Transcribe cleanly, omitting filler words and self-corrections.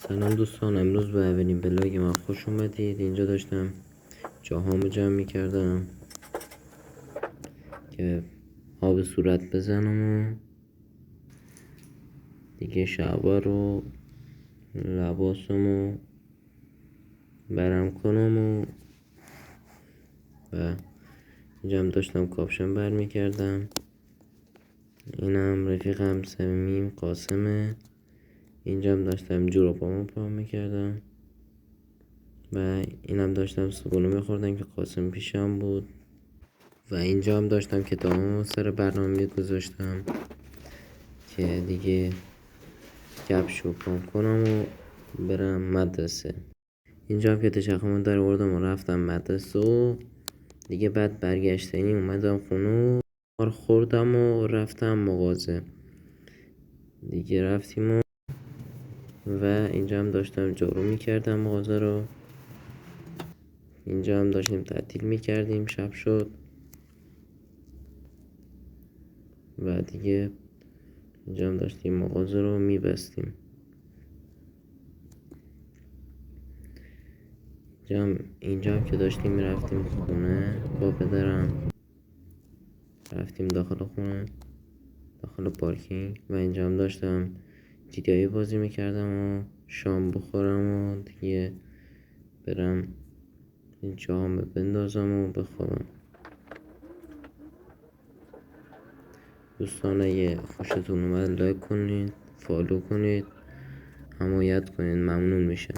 سلام دوستان، امروز به اولین بلاگ من خوش اومدید. اینجا داشتم جاهامو جمع میکردم که آب صورت بزنم و دیگه شلوار رو لباسمو برم کنم و اینجا هم داشتم کاپشن بر میکردم. اینم رفیقم صمیمیم قاسمه. اینجا هم داشتم جورابامو پام میکردم و اینم داشتم صبحونه میخوردم که قاسم پیشم بود و اینجا هم داشتم کتابمو سر برنامه گذاشتم که دیگه کفشو پام کنم و برم مدرسه. اینجا هم که تشخمون در آوردم و رفتم مدرسه و دیگه بعد برگشتنی اومدم خونه و خوردم و رفتم مغازه دیگه. رفتیم و اینجا هم داشتم جارو میکردم مغازه رو. اینجا هم داشتیم تعطیل میکردیم، شب شد و دیگه اینجا هم داشتیم مغازه رو میبستیم. اینجا هم که داشتیم میرفتیم خونه با پدرم، رفتیم داخل خونه، داخل پارکینگ و اینجا هم داشتم جیتیایی بازی میکردم و شام بخورم و دیگه برم جام بندازم و بخوابم. دوستان اگه خوشتون اومد لایک کنید، فالو کنید، حمایت کنید، ممنون میشم.